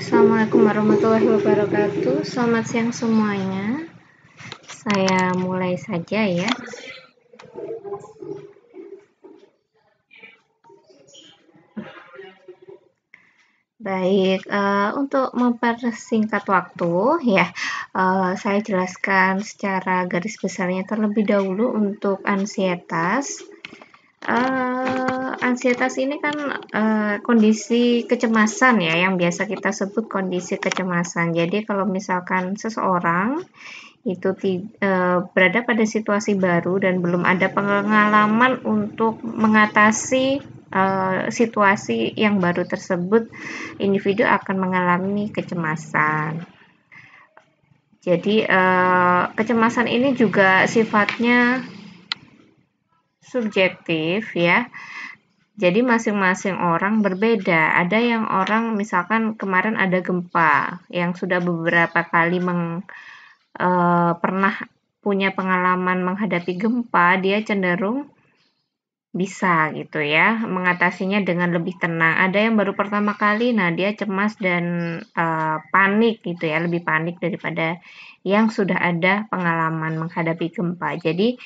Assalamualaikum warahmatullahi wabarakatuh. Selamat siang semuanya. Saya mulai saja ya. Baik, untuk mempersingkat waktu ya, saya jelaskan secara garis besarnya terlebih dahulu untuk ansietas. Ansietas ini kan kondisi kecemasan ya, yang biasa kita sebut kondisi kecemasan. Jadi kalau misalkan seseorang itu berada pada situasi baru dan belum ada pengalaman untuk mengatasi situasi yang baru tersebut, individu akan mengalami kecemasan. Jadi kecemasan ini juga sifatnya subjektif ya. Jadi masing-masing orang berbeda. Ada yang orang misalkan kemarin ada gempa yang sudah beberapa kali pernah punya pengalaman menghadapi gempa, dia cenderung bisa gitu ya mengatasinya dengan lebih tenang. Ada yang baru pertama kali, nah dia cemas dan panik gitu ya, lebih panik daripada yang sudah ada pengalaman menghadapi gempa. Jadi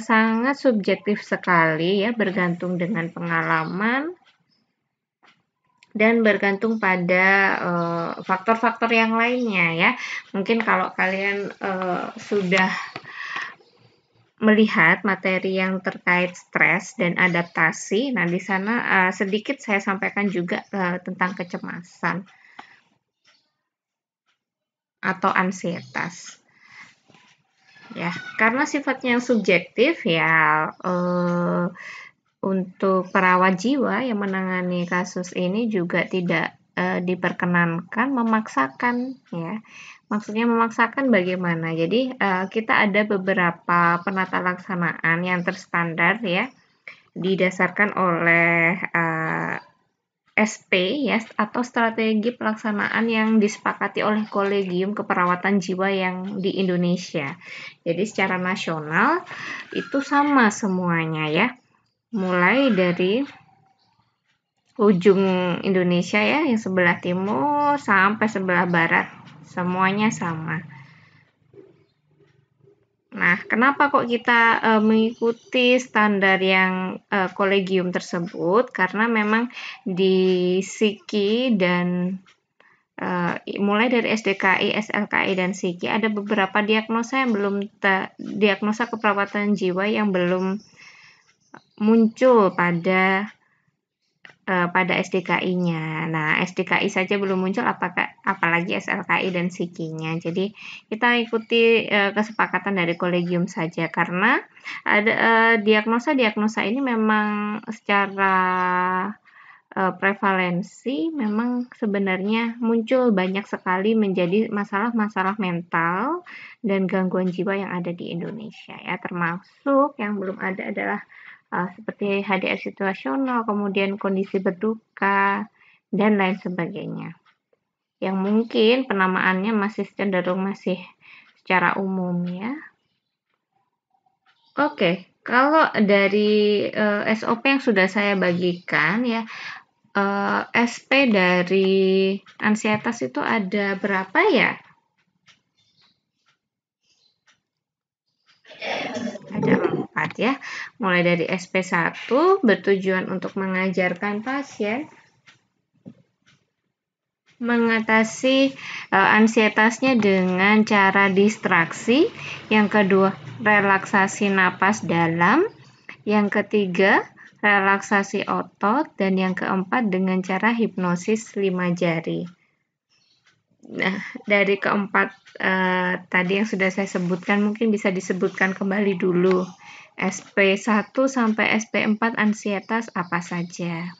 sangat subjektif sekali ya, bergantung dengan pengalaman dan bergantung pada faktor-faktor yang lainnya ya. Mungkin kalau kalian sudah melihat materi yang terkait stres dan adaptasi, nah di sana sedikit saya sampaikan juga tentang kecemasan atau ansietas. Ya, karena sifatnya subjektif ya, untuk perawat jiwa yang menangani kasus ini juga tidak diperkenankan memaksakan ya. Maksudnya memaksakan bagaimana? Jadi kita ada beberapa penata laksanaan yang terstandar ya, didasarkan oleh SP ya, atau strategi pelaksanaan yang disepakati oleh Kolegium Keperawatan Jiwa yang di Indonesia. Jadi secara nasional itu sama semuanya ya. Mulai dari ujung Indonesia ya, yang sebelah timur sampai sebelah barat, semuanya sama. Nah, kenapa kok kita mengikuti standar yang kolegium tersebut? Karena memang di SIKI dan mulai dari SDKI, SLKI, dan SIKI ada beberapa diagnosa yang belum diagnosa keperawatan jiwa yang belum muncul pada SDKI-nya. Nah, SDKI saja belum muncul, apalagi SLKI dan SIKI-nya. Jadi kita ikuti kesepakatan dari kolegium saja, karena ada diagnosa ini memang secara prevalensi memang sebenarnya muncul banyak sekali menjadi masalah-masalah mental dan gangguan jiwa yang ada di Indonesia ya, termasuk yang belum ada adalah seperti HDR situasional, kemudian kondisi berduka, dan lain sebagainya. Yang mungkin penamaannya masih cenderung masih secara umum ya. Oke, kalau dari SOP yang sudah saya bagikan ya, SP dari ansietas itu ada berapa ya? Ada 4 ya. Mulai dari SP1 bertujuan untuk mengajarkan pasien mengatasi ansietasnya dengan cara distraksi. Yang kedua, relaksasi napas dalam. Yang ketiga, relaksasi otot. Dan yang keempat, dengan cara hipnosis 5 jari. Nah, dari keempat tadi yang sudah saya sebutkan, mungkin bisa disebutkan kembali dulu. SP1 sampai SP4 ansietas apa saja?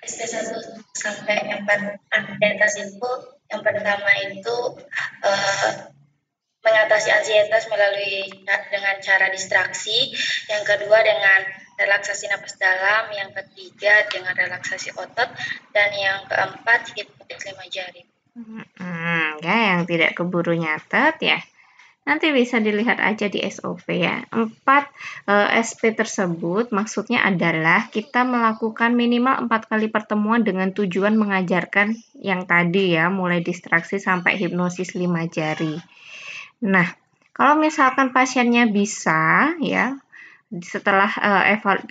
SP1 sampai 4 ansietas itu, yang pertama itu mengatasi ansietas melalui dengan cara distraksi, yang kedua dengan relaksasi napas dalam, yang ketiga dengan relaksasi otot, dan yang keempat hipnotis 5 jari. Ya, yang tidak keburu nyatet ya. Nanti bisa dilihat aja di SOP ya. 4 SP tersebut maksudnya adalah kita melakukan minimal 4 kali pertemuan dengan tujuan mengajarkan yang tadi ya, mulai distraksi sampai hipnosis 5 jari. Nah, kalau misalkan pasiennya bisa ya, setelah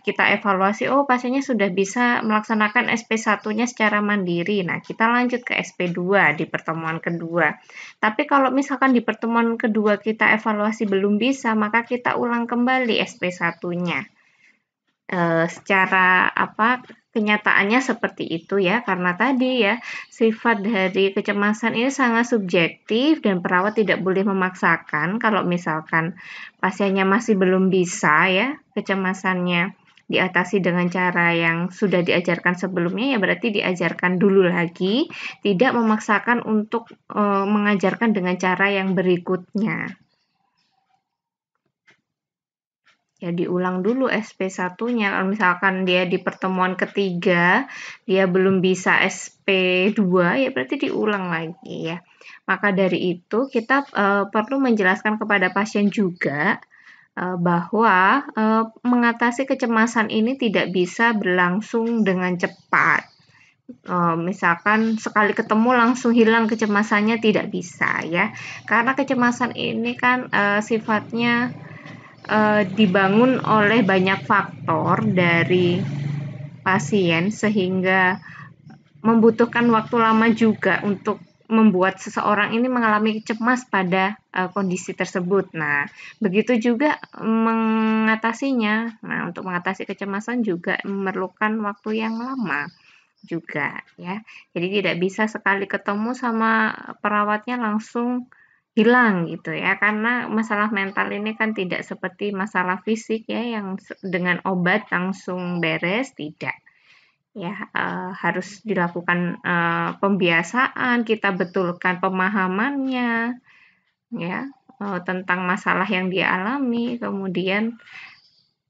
kita evaluasi, oh pasiennya sudah bisa melaksanakan SP1-nya secara mandiri. Nah, kita lanjut ke SP2 di pertemuan kedua. Tapi kalau misalkan di pertemuan kedua kita evaluasi belum bisa, maka kita ulang kembali SP1-nya. Secara kenyataannya seperti itu ya, karena tadi ya sifat dari kecemasan ini sangat subjektif dan perawat tidak boleh memaksakan. Kalau misalkan pasiennya masih belum bisa ya kecemasannya diatasi dengan cara yang sudah diajarkan sebelumnya, ya berarti diajarkan dulu lagi, tidak memaksakan untuk mengajarkan dengan cara yang berikutnya. Ya diulang dulu SP1-nya. Kalau misalkan dia di pertemuan ketiga dia belum bisa SP2, ya berarti diulang lagi ya. Maka dari itu kita perlu menjelaskan kepada pasien juga bahwa mengatasi kecemasan ini tidak bisa berlangsung dengan cepat. Misalkan sekali ketemu langsung hilang kecemasannya, tidak bisa ya. Karena kecemasan ini kan sifatnya dibangun oleh banyak faktor dari pasien sehingga membutuhkan waktu lama juga untuk membuat seseorang ini mengalami cemas pada kondisi tersebut. Nah, begitu juga mengatasinya. Nah, untuk mengatasi kecemasan juga memerlukan waktu yang lama juga ya. Jadi tidak bisa sekali ketemu sama perawatnya langsung hilang gitu ya, karena masalah mental ini kan tidak seperti masalah fisik ya yang dengan obat langsung beres, tidak ya. Harus dilakukan pembiasaan, kita betulkan pemahamannya ya tentang masalah yang dia alami, kemudian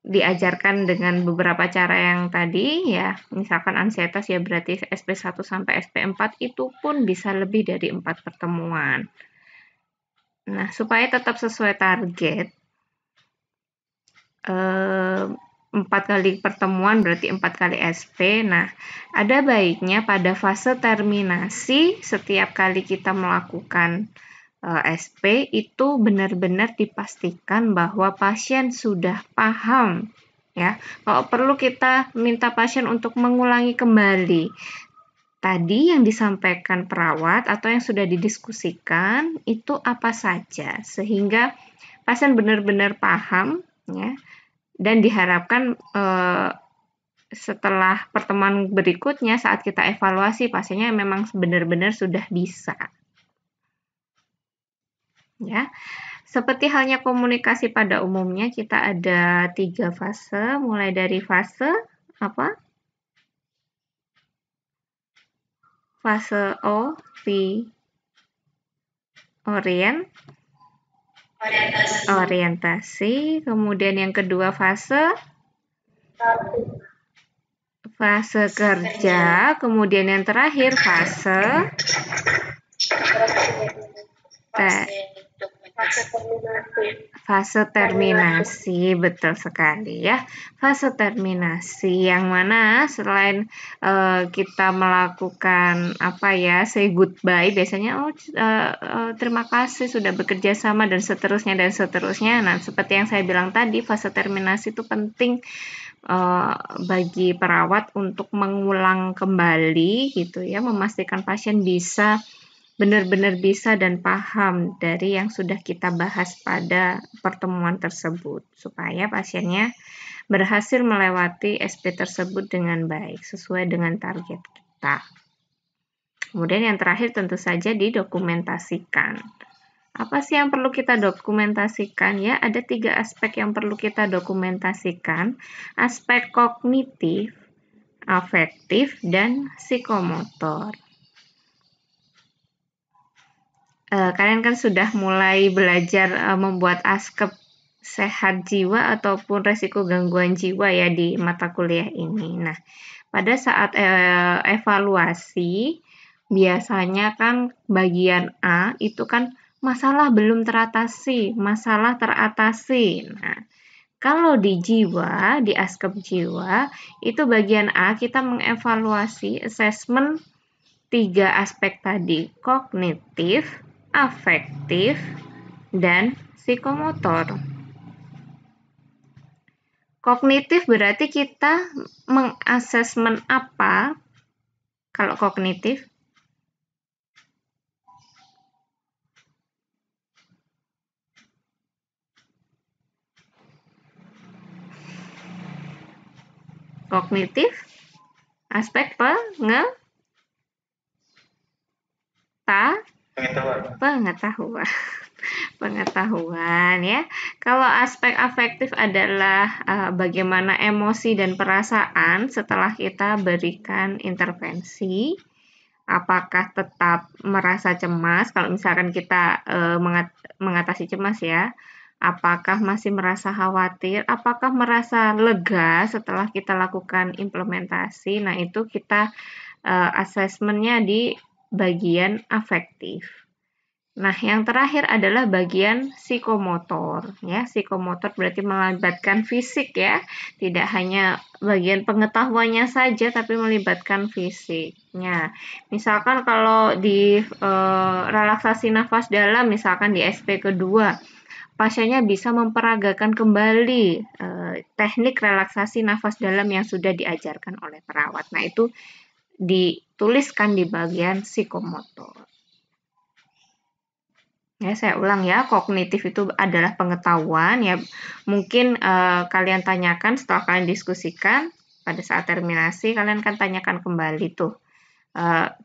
diajarkan dengan beberapa cara yang tadi ya, misalkan ansietas ya berarti SP1 sampai SP4 itu pun bisa lebih dari 4 pertemuan. Nah, supaya tetap sesuai target, 4 kali pertemuan berarti 4 kali SP. Nah, ada baiknya pada fase terminasi setiap kali kita melakukan SP itu benar-benar dipastikan bahwa pasien sudah paham ya. Kalau perlu kita minta pasien untuk mengulangi kembali tadi yang disampaikan perawat atau yang sudah didiskusikan itu apa saja, sehingga pasien benar-benar paham ya, dan diharapkan setelah pertemuan berikutnya saat kita evaluasi pasiennya memang benar-benar sudah bisa ya. Seperti halnya komunikasi pada umumnya, kita ada 3 fase, mulai dari fase fase orientasi, kemudian yang kedua fase kerja, kemudian yang terakhir fase terminasi, betul sekali ya. Fase terminasi yang mana selain kita melakukan say goodbye, biasanya terima kasih sudah bekerja sama dan seterusnya. Nah, seperti yang saya bilang tadi, fase terminasi itu penting bagi perawat untuk mengulang kembali gitu ya, memastikan pasien bisa benar-benar bisa dan paham dari yang sudah kita bahas pada pertemuan tersebut, supaya pasiennya berhasil melewati SP tersebut dengan baik, sesuai dengan target kita. Kemudian yang terakhir tentu saja didokumentasikan. Apa sih yang perlu kita dokumentasikan ya? Ada 3 aspek yang perlu kita dokumentasikan, aspek kognitif, afektif, dan psikomotor. Kalian kan sudah mulai belajar membuat askep sehat jiwa ataupun resiko gangguan jiwa ya di mata kuliah ini. Nah, pada saat evaluasi biasanya kan bagian A itu kan masalah belum teratasi, masalah teratasi. Nah, kalau di jiwa, di askep jiwa, itu bagian A kita mengevaluasi assessment 3 aspek tadi, kognitif, afektif, dan psikomotor. Kognitif berarti kita mengasesmen apa kalau kognitif? Kognitif, aspek pengetahuan. Pengetahuan ya. Kalau aspek afektif adalah bagaimana emosi dan perasaan setelah kita berikan intervensi. Apakah tetap merasa cemas kalau misalkan kita mengatasi cemas ya. Apakah masih merasa khawatir, apakah merasa lega setelah kita lakukan implementasi. Nah, itu kita asesmennya di bagian afektif. Nah, yang terakhir adalah bagian psikomotor. Ya, psikomotor berarti melibatkan fisik ya, tidak hanya bagian pengetahuannya saja, tapi melibatkan fisiknya. Misalkan kalau di relaksasi nafas dalam, misalkan di SP kedua, pasiennya bisa memperagakan kembali teknik relaksasi nafas dalam yang sudah diajarkan oleh perawat. Nah, itu dituliskan di bagian psikomotor. Ya, saya ulang ya, kognitif itu adalah pengetahuan ya. Mungkin kalian tanyakan setelah kalian diskusikan pada saat terminasi, kalian kan tanyakan kembali tuh.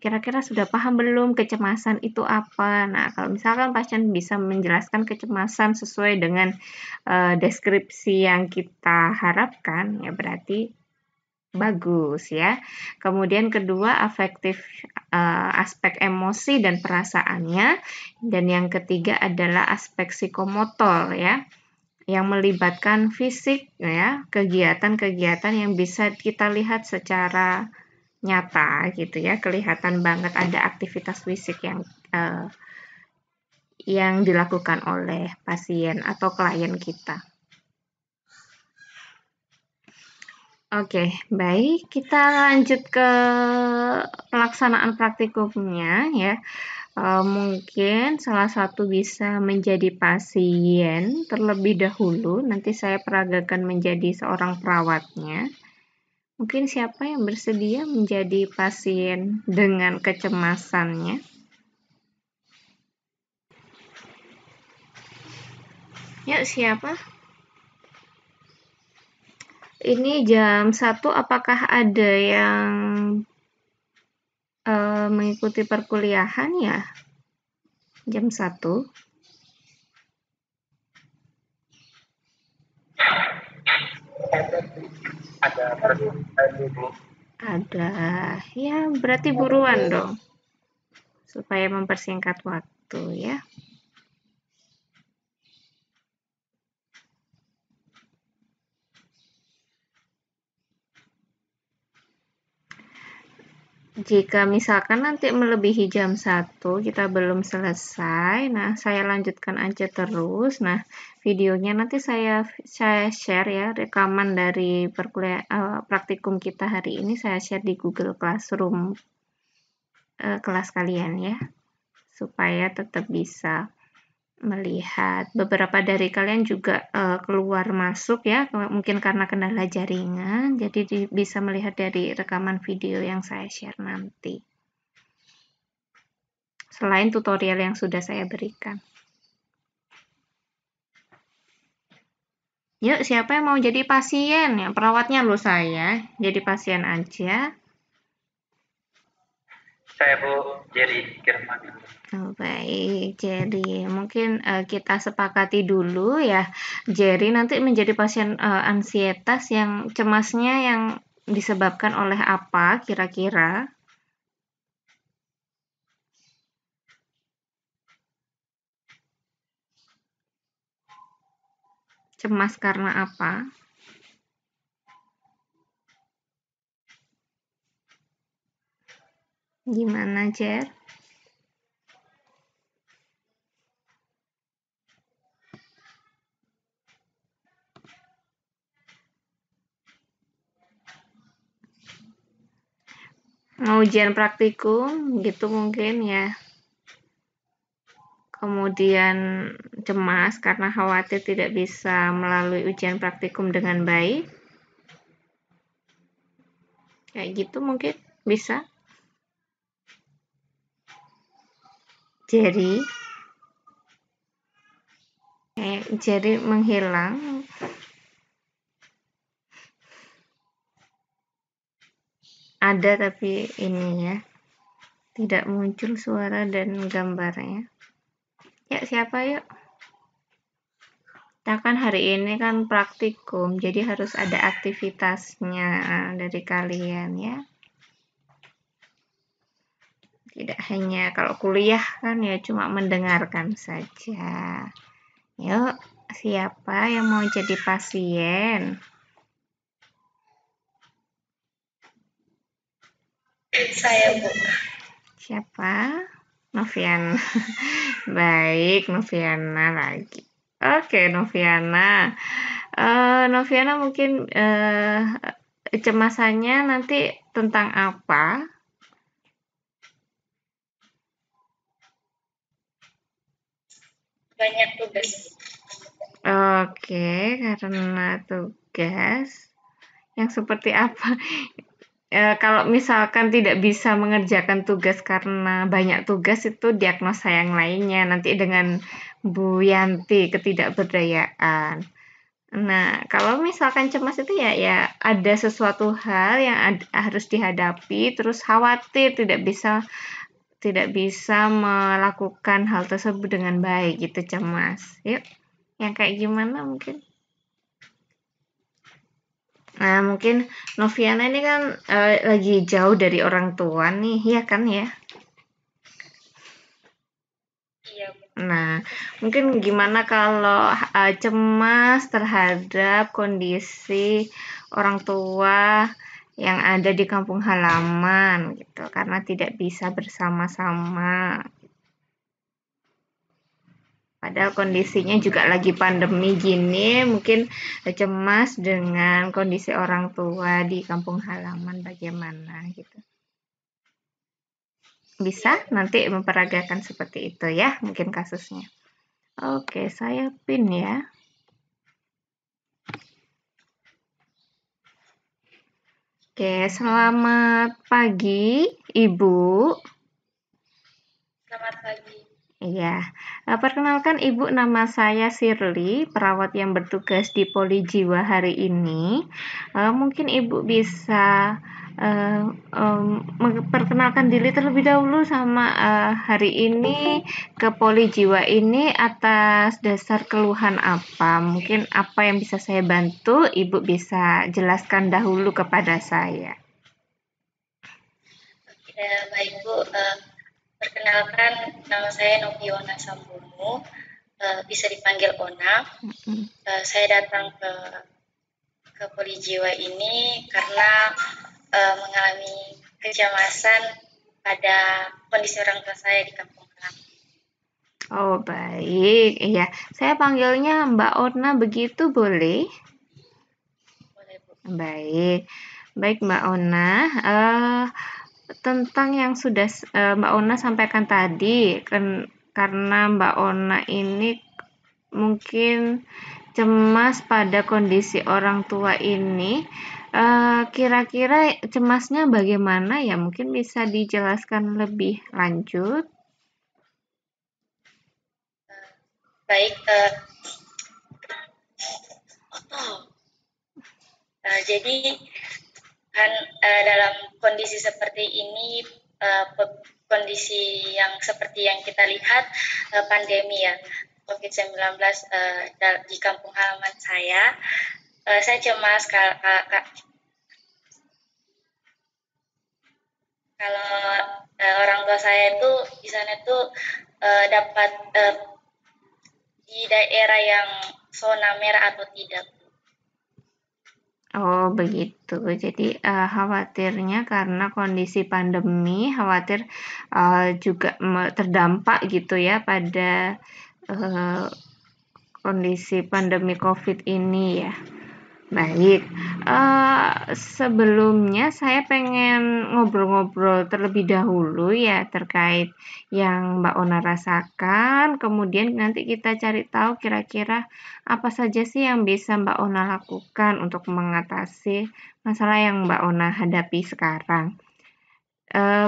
Kira-kira sudah paham belum kecemasan itu apa? Nah, kalau misalkan pasien bisa menjelaskan kecemasan sesuai dengan deskripsi yang kita harapkan, ya berarti bagus ya. Kemudian kedua, afektif aspek emosi dan perasaannya, dan yang ketiga adalah aspek psikomotor ya, yang melibatkan fisik ya, kegiatan-kegiatan yang bisa kita lihat secara nyata gitu ya, kelihatan banget ada aktivitas fisik yang dilakukan oleh pasien atau klien kita. Oke, baik. Kita lanjut ke pelaksanaan praktikumnya ya. Mungkin salah satu bisa menjadi pasien terlebih dahulu. Nanti saya peragakan menjadi seorang perawatnya. Mungkin siapa yang bersedia menjadi pasien dengan kecemasannya? Yuk, siapa? Ini jam 1, apakah ada yang mengikuti perkuliahan ya? Jam 1. Ada. Ya, berarti buruan dong. Supaya mempersingkat waktu ya. Jika misalkan nanti melebihi jam 1, kita belum selesai, nah saya lanjutkan aja terus. Nah, videonya nanti saya share ya, rekaman dari praktikum kita hari ini saya share di Google Classroom kelas kalian ya, supaya tetap bisa melihat. Beberapa dari kalian juga keluar masuk ya, mungkin karena kendala jaringan, jadi bisa melihat dari rekaman video yang saya share nanti. Selain tutorial yang sudah saya berikan. Yuk, siapa yang mau jadi pasien? Ya, perawatnya loh saya, jadi pasien aja. Saya Bu Jerry Kirman. Oh, baik, Jerry. Mungkin kita sepakati dulu ya, Jerry nanti menjadi pasien ansietas yang cemasnya yang disebabkan oleh apa kira-kira? Cemas karena apa? Gimana, Jer? ujian praktikum gitu mungkin ya. Kemudian cemas karena khawatir tidak bisa melalui ujian praktikum dengan baik. Kayak gitu mungkin bisa. Jadi menghilang. Ada tapi ini ya, tidak muncul suara dan gambarnya. Ya, siapa yuk? Kita kan hari ini kan praktikum, jadi harus ada aktivitasnya dari kalian ya. Tidak hanya kalau kuliah kan ya cuma mendengarkan saja. Yuk, siapa yang mau jadi pasien? Saya, Bu. Siapa? Noviana. Baik, Noviana lagi. Oke, Noviana. Noviana mungkin cemasannya nanti tentang apa? Banyak tugas. Oke, karena tugas. Yang seperti apa? Kalau misalkan tidak bisa mengerjakan tugas karena banyak tugas, itu diagnosa yang lainnya nanti dengan Bu Yanti, ketidakberdayaan. Nah, kalau misalkan cemas itu ya ada sesuatu hal yang harus dihadapi, terus khawatir tidak bisa melakukan hal tersebut dengan baik, gitu cemas. Yuk, yang kayak gimana mungkin? Nah, mungkin Noviana ini kan lagi jauh dari orang tua nih, ya kan ya? Iya. Nah, mungkin gimana kalau cemas terhadap kondisi orang tua yang ada di kampung halaman gitu, karena tidak bisa bersama-sama. Padahal kondisinya juga lagi pandemi gini, mungkin cemas dengan kondisi orang tua di kampung halaman bagaimana gitu. Bisa nanti memperagakan seperti itu ya, mungkin kasusnya. Oke, saya pin ya. Oke, selamat pagi, Ibu. Selamat pagi. Iya, perkenalkan Ibu, nama saya Shirley, perawat yang bertugas di Poli Jiwa hari ini. Mungkin Ibu bisa memperkenalkan diri terlebih dahulu sama hari ini ke Poli Jiwa ini atas dasar keluhan apa? Mungkin apa yang bisa saya bantu, Ibu bisa jelaskan dahulu kepada saya. Oke, baik Bu. Perkenalkan, nama saya Noviona Sambono, bisa dipanggil Ona. Saya datang ke Poli Jiwa ini karena mengalami kecemasan pada kondisi orang tua saya di kampung halaman. Oh, baik. Iya, saya panggilnya Mbak Ona, begitu boleh? Boleh, Bu. Baik Mbak Ona. Tentang yang sudah Mbak Ona sampaikan tadi, karena Mbak Ona ini mungkin cemas pada kondisi orang tua ini, kira-kira cemasnya bagaimana ya? Mungkin bisa dijelaskan lebih lanjut. Baik, jadi kan dalam kondisi seperti ini, kondisi yang seperti yang kita lihat, pandemi ya, COVID-19 di kampung halaman saya cemas kalau orang tua saya itu di sana itu dapat di daerah yang zona merah atau tidak. Oh, begitu. Jadi khawatirnya karena kondisi pandemi, khawatir juga terdampak gitu ya pada kondisi pandemi COVID ini ya. Baik, Sebelumnya saya pengen ngobrol-ngobrol terlebih dahulu ya terkait yang Mbak Ona rasakan, kemudian nanti kita cari tahu kira-kira apa saja sih yang bisa Mbak Ona lakukan untuk mengatasi masalah yang Mbak Ona hadapi sekarang.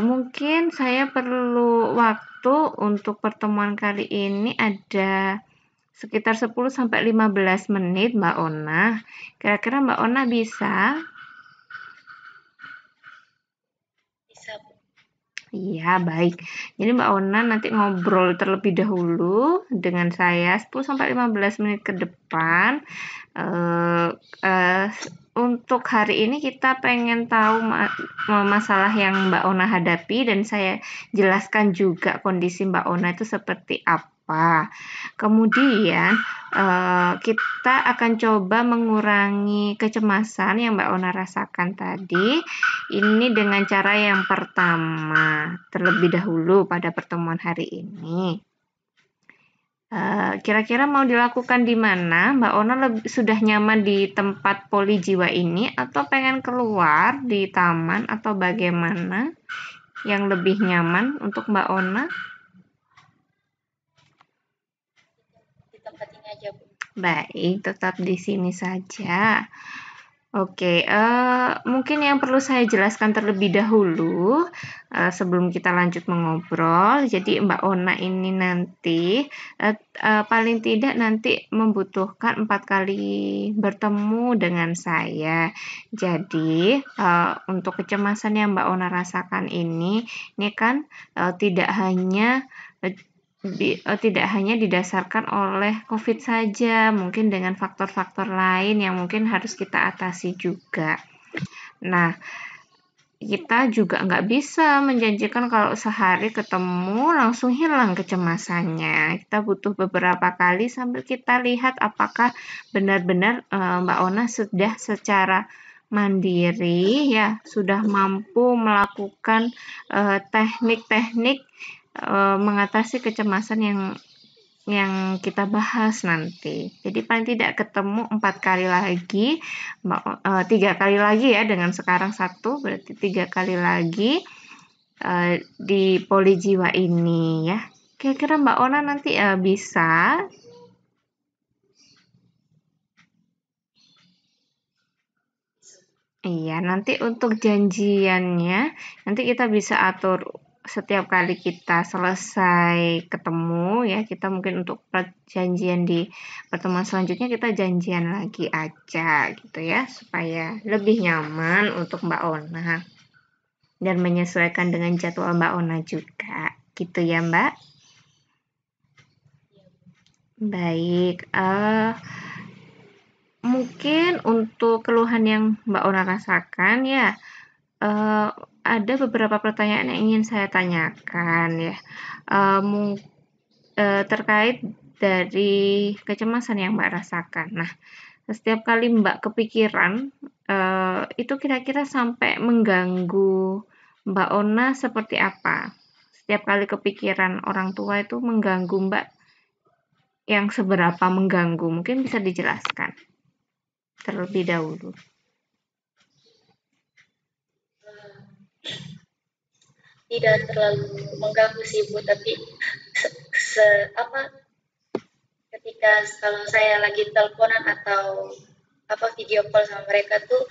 Mungkin saya perlu waktu untuk pertemuan kali ini ada sekitar 10-15 menit Mbak Ona. Kira-kira Mbak Ona bisa? Bisa, Bu. Iya, baik. Jadi Mbak Ona nanti ngobrol terlebih dahulu dengan saya 10-15 menit ke depan. Untuk hari ini kita pengen tahu masalah yang Mbak Ona hadapi dan saya jelaskan juga kondisi Mbak Ona itu seperti apa. Kemudian kita akan coba mengurangi kecemasan yang Mbak Ona rasakan tadi. Ini dengan cara yang pertama, terlebih dahulu pada pertemuan hari ini. Kira-kira mau dilakukan di mana? Mbak Ona sudah nyaman di tempat poli jiwa ini atau pengen keluar di taman atau bagaimana yang lebih nyaman untuk Mbak Ona? Di tempat ini aja, Bu. Baik, tetap di sini saja. Oke, mungkin yang perlu saya jelaskan terlebih dahulu sebelum kita lanjut mengobrol. Jadi Mbak Ona ini nanti paling tidak nanti membutuhkan 4 kali bertemu dengan saya. Jadi untuk kecemasan yang Mbak Ona rasakan ini kan tidak hanya didasarkan oleh COVID saja, mungkin dengan faktor-faktor lain yang mungkin harus kita atasi juga. Nah, kita juga nggak bisa menjanjikan kalau sehari ketemu langsung hilang kecemasannya. Kita butuh beberapa kali sambil kita lihat apakah benar-benar Mbak Ona sudah secara mandiri ya sudah mampu melakukan teknik-teknik mengatasi kecemasan yang kita bahas nanti. Jadi paling tidak ketemu 4 kali lagi, 3 kali lagi ya dengan sekarang 1, berarti 3 kali lagi di poli jiwa ini ya. Kira-kira Mbak Ona nanti bisa? Iya, nanti untuk janjiannya nanti kita bisa atur setiap kali kita selesai ketemu ya, kita mungkin untuk perjanjian di pertemuan selanjutnya kita janjian lagi aja gitu ya, supaya lebih nyaman untuk Mbak Ona dan menyesuaikan dengan jadwal Mbak Ona juga gitu ya Mbak. Baik, mungkin untuk keluhan yang Mbak Ona rasakan ya, ada beberapa pertanyaan yang ingin saya tanyakan ya, terkait dari kecemasan yang Mbak rasakan. Nah, setiap kali Mbak kepikiran, itu kira-kira sampai mengganggu Mbak Ona seperti apa? Setiap kali kepikiran orang tua itu mengganggu Mbak yang seberapa mengganggu? Mungkin bisa dijelaskan terlebih dahulu. Tidak terlalu mengganggu sih, Bu, tapi ketika kalau saya lagi teleponan atau video call sama mereka tuh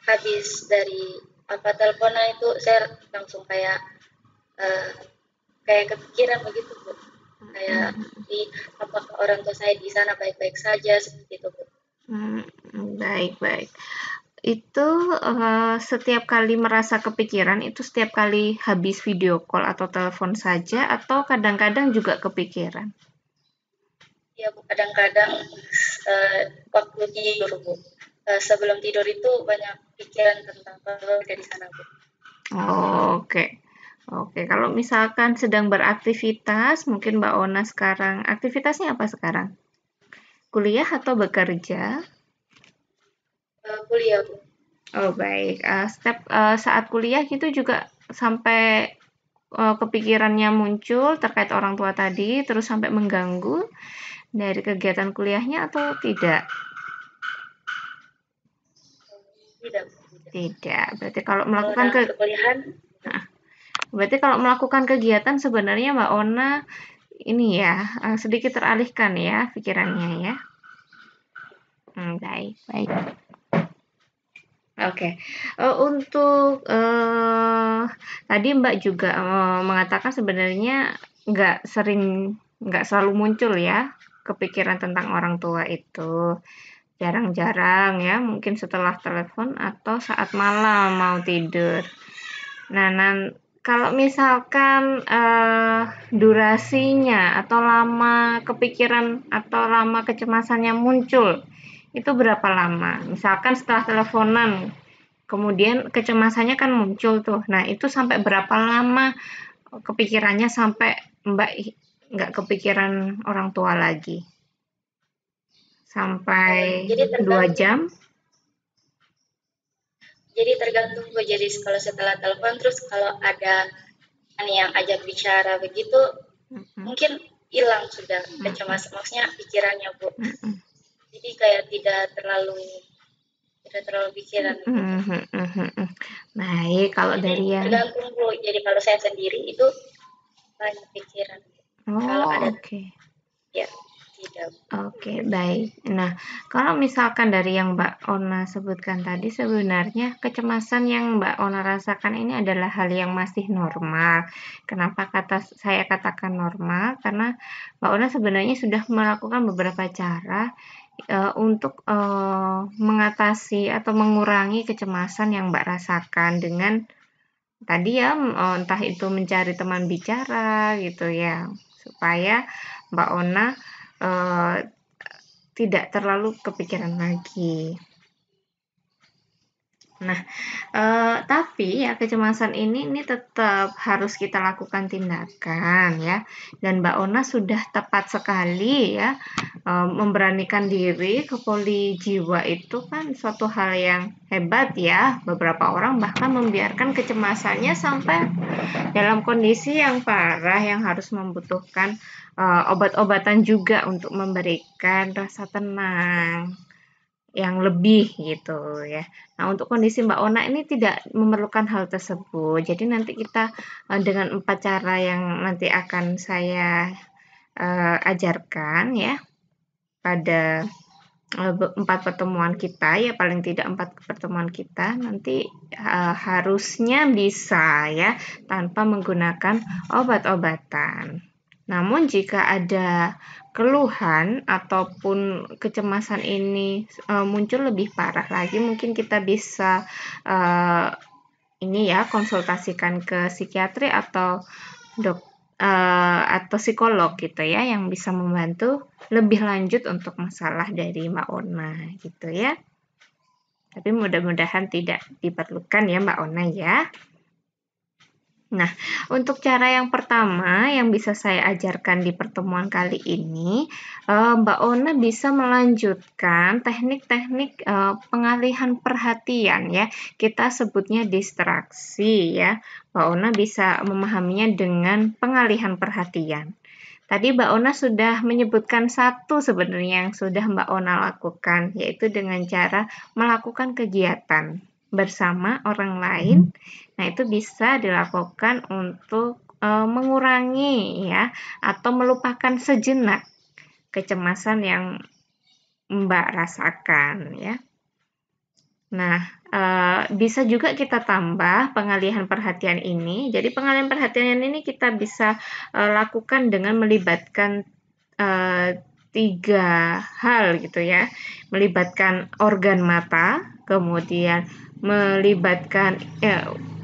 habis dari teleponan itu saya langsung kayak kepikiran begitu, Bu. Kayak apakah orang tua saya di sana baik-baik saja seperti itu, Bu. Baik-baik. Itu setiap kali merasa kepikiran itu setiap kali habis video call atau telepon saja atau kadang-kadang juga kepikiran? Ya, Bu, kadang-kadang waktu tidur, Bu. Sebelum tidur itu banyak pikiran tentang keluarga di sana, Bu. Oke. Kalau misalkan sedang beraktivitas, mungkin Mbak Ona sekarang aktivitasnya apa sekarang? Kuliah atau bekerja? Kuliah, Bu. Oh, baik. Saat kuliah gitu juga sampai kepikirannya muncul terkait orang tua tadi, terus sampai mengganggu dari kegiatan kuliahnya atau tidak? Tidak. Tidak. Berarti kalau Kalau melakukan dalam perkuliahan, berarti kalau melakukan kegiatan sebenarnya Mbak Ona ini ya sedikit teralihkan ya pikirannya ya. Baik, baik. Oke, untuk tadi Mbak juga mengatakan sebenarnya nggak selalu muncul ya kepikiran tentang orang tua itu. Jarang-jarang ya, mungkin setelah telepon atau saat malam mau tidur. Nah, kalau misalkan durasinya atau lama kepikiran atau lama kecemasannya muncul, itu berapa lama? Misalkan setelah teleponan, kemudian kecemasannya kan muncul tuh. Nah, itu sampai berapa lama kepikirannya sampai Mbak nggak kepikiran orang tua lagi? Sampai jadi 2 tergantung. jam? Jadi tergantung Bu. Jadi kalau setelah telepon, terus kalau ada yang ajak bicara begitu, mungkin hilang sudah kecemasan, maksudnya pikirannya Bu. Jadi kayak tidak terlalu pikiran gitu. Baik, kalau Jadi dari yang tergantung Bu. Jadi kalau saya sendiri itu banyak pikiran. Kalau ada oke. ya tidak. Oke, baik. Nah, kalau misalkan dari yang Mbak Ona sebutkan tadi, sebenarnya kecemasan yang Mbak Ona rasakan ini adalah hal yang masih normal. Kenapa saya katakan normal? Karena Mbak Ona sebenarnya sudah melakukan beberapa cara untuk mengatasi atau mengurangi kecemasan yang Mbak rasakan dengan tadi ya, entah itu mencari teman bicara gitu ya, supaya Mbak Ona tidak terlalu kepikiran lagi. Nah, tapi ya kecemasan ini tetap harus kita lakukan tindakan ya. Dan Mbak Ona sudah tepat sekali ya, memberanikan diri ke poli jiwa itu kan suatu hal yang hebat ya. Beberapa orang bahkan membiarkan kecemasannya sampai dalam kondisi yang parah yang harus membutuhkan obat-obatan juga untuk memberikan rasa tenang yang lebih gitu ya. Nah, untuk kondisi Mbak Ona ini tidak memerlukan hal tersebut. Jadi nanti kita dengan 4 cara yang nanti akan saya ajarkan ya pada 4 pertemuan kita ya, paling tidak 4 pertemuan kita nanti harusnya bisa ya tanpa menggunakan obat-obatan. Namun jika ada keluhan ataupun kecemasan ini muncul lebih parah lagi, mungkin kita bisa ini ya konsultasikan ke psikiatri atau atau psikolog gitu ya yang bisa membantu lebih lanjut untuk masalah dari Mbak Ona gitu ya. Tapi mudah-mudahan tidak diperlukan ya Mbak Ona ya. Nah, untuk cara yang pertama yang bisa saya ajarkan di pertemuan kali ini, Mbak Ona bisa melanjutkan teknik-teknik pengalihan perhatian ya. Kita sebutnya distraksi ya. Mbak Ona bisa memahaminya dengan pengalihan perhatian. Tadi Mbak Ona sudah menyebutkan satu sebenarnya yang sudah Mbak Ona lakukan, yaitu dengan cara melakukan kegiatan bersama orang lain. Nah, itu bisa dilakukan untuk mengurangi ya atau melupakan sejenak kecemasan yang Mbak rasakan ya. Nah, bisa juga kita tambah pengalihan perhatian ini. Jadi pengalihan perhatian ini kita bisa lakukan dengan melibatkan 3 hal gitu ya. Melibatkan organ mata, kemudian melibatkan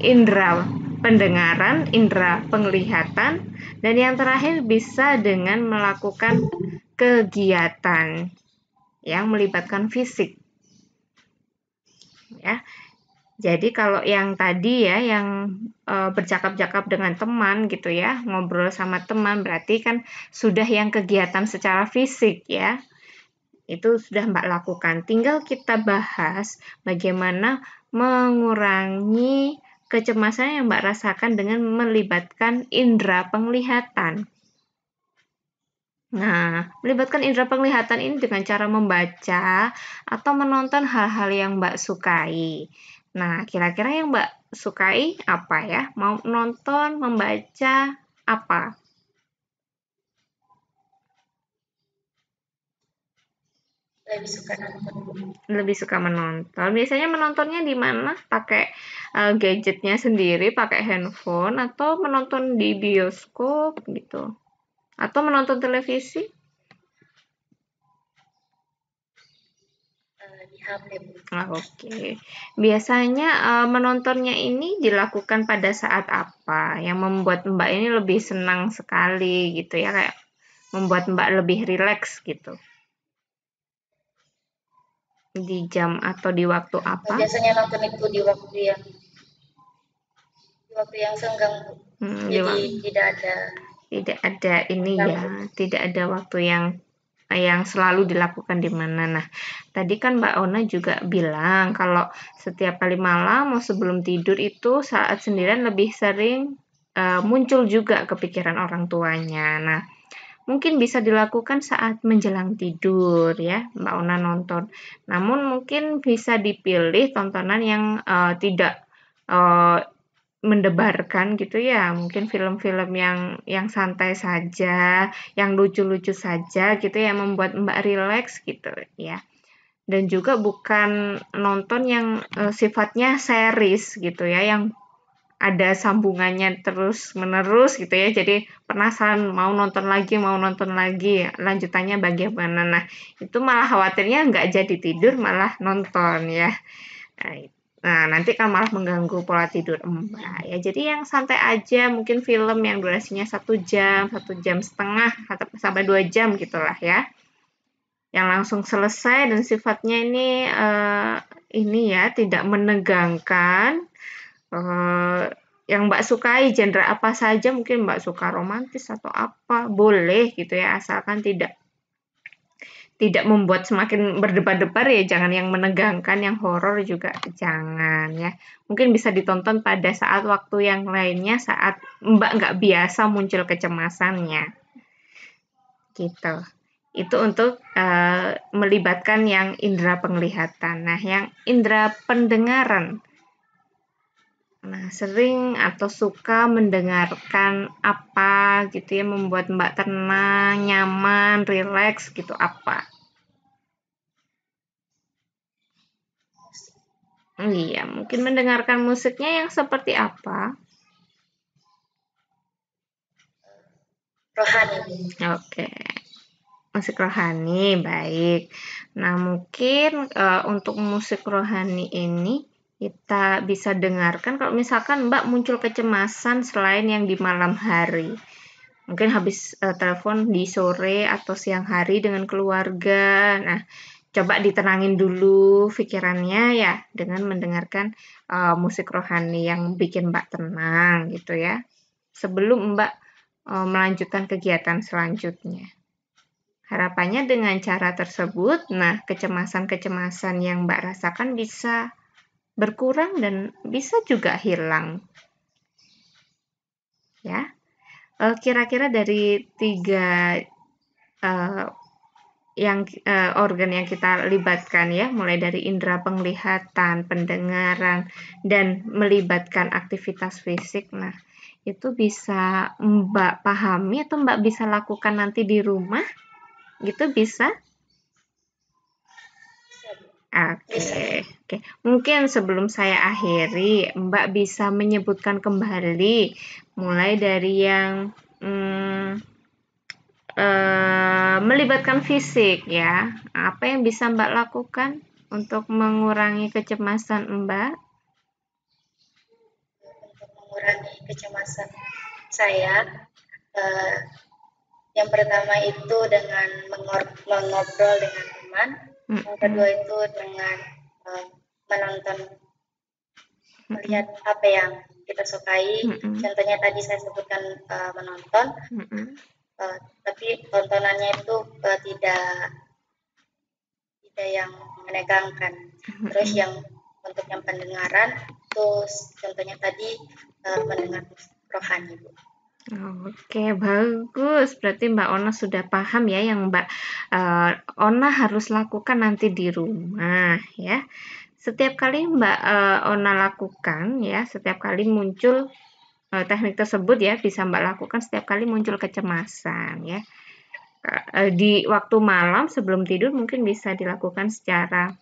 indera pendengaran, indera penglihatan, dan yang terakhir bisa dengan melakukan kegiatan yang melibatkan fisik. Ya. Jadi kalau yang tadi ya yang bercakap-cakap dengan teman gitu ya, ngobrol sama teman berarti kan sudah yang kegiatan secara fisik ya. Itu sudah Mbak lakukan. Tinggal kita bahas bagaimana mengurangi kecemasan yang Mbak rasakan dengan melibatkan indera penglihatan. Nah, melibatkan indera penglihatan ini dengan cara membaca atau menonton hal-hal yang Mbak sukai. Nah, kira-kira yang Mbak sukai apa ya? Mau nonton, membaca, apa? Lebih suka nonton. Lebih suka menonton. Biasanya menontonnya di mana? Pakai gadgetnya sendiri, pakai handphone, atau menonton di bioskop gitu? Atau menonton televisi? Di HP, Bu. Oke. Biasanya menontonnya ini dilakukan pada saat apa? Yang membuat Mbak ini lebih senang sekali gitu ya, kayak membuat Mbak lebih rileks gitu. Di jam atau di waktu apa? Biasanya nonton itu di waktu yang senggang, Bu. Jadi tidak ada ini ya, tidak ada waktu yang selalu dilakukan di mana. Nah, tadi kan Mbak Ona juga bilang kalau setiap kali malam mau sebelum tidur itu saat sendirian lebih sering muncul juga kepikiran orang tuanya. Nah, mungkin bisa dilakukan saat menjelang tidur ya, Mbak Ona nonton. Namun mungkin bisa dipilih tontonan yang tidak mendebarkan gitu ya, mungkin film-film yang santai saja, yang lucu-lucu saja gitu ya, membuat Mbak rileks gitu ya. Dan juga bukan nonton yang sifatnya series gitu ya, yang ada sambungannya terus-menerus gitu ya, jadi penasaran mau nonton lagi, lanjutannya bagaimana. Nah, itu malah khawatirnya nggak jadi tidur, malah nonton ya. Nah, nanti kan malah mengganggu pola tidur Mbak ya. Jadi yang santai aja, mungkin film yang durasinya 1 jam, 1 jam setengah, sampai 2 jam gitulah ya. Yang langsung selesai dan sifatnya ini ya, tidak menegangkan. Yang Mbak sukai, genre apa saja, mungkin Mbak suka romantis atau apa, boleh gitu ya, asalkan tidak membuat semakin berdebar-debar ya, jangan yang menegangkan, yang horor juga jangan ya. Mungkin bisa ditonton pada saat waktu yang lainnya, saat Mbak nggak biasa muncul kecemasannya. Gitu. Itu untuk melibatkan yang indera penglihatan. Nah, yang indera pendengaran. Nah, sering atau suka mendengarkan apa gitu ya, membuat Mbak tenang, nyaman, rileks gitu, apa? Iya, mungkin mendengarkan musiknya yang seperti apa? rohani. Oke, musik rohani, baik. Nah, mungkin untuk musik rohani ini kita bisa dengarkan kalau misalkan Mbak muncul kecemasan selain yang di malam hari. Mungkin habis telepon di sore atau siang hari dengan keluarga. Nah, coba ditenangin dulu pikirannya ya dengan mendengarkan musik rohani yang bikin Mbak tenang gitu ya. Sebelum Mbak melanjutkan kegiatan selanjutnya. Harapannya dengan cara tersebut, nah kecemasan-kecemasan yang Mbak rasakan bisa berkurang dan bisa juga hilang. Ya, kira-kira dari 3 organ yang kita libatkan ya, mulai dari indera penglihatan, pendengaran, dan melibatkan aktivitas fisik. Nah, itu bisa Mbak pahami atau Mbak bisa lakukan nanti di rumah? Gitu bisa? Oke. Mungkin sebelum saya akhiri, Mbak bisa menyebutkan kembali mulai dari yang melibatkan fisik ya. Apa yang bisa Mbak lakukan untuk mengurangi kecemasan Mbak? Untuk mengurangi kecemasan saya, yang pertama itu dengan mengobrol dengan teman, yang kedua itu dengan menonton, melihat apa yang kita sukai. Contohnya tadi saya sebutkan menonton, tapi tontonannya itu tidak yang menegangkan. Terus yang untuk yang pendengaran, terus contohnya tadi mendengar rohani, Bu. Oke, bagus. Berarti Mbak Ona sudah paham ya yang Mbak Ona harus lakukan nanti di rumah ya. Setiap kali Mbak Ona lakukan ya, setiap kali muncul teknik tersebut ya bisa Mbak lakukan setiap kali muncul kecemasan ya. Di waktu malam sebelum tidur mungkin bisa dilakukan secara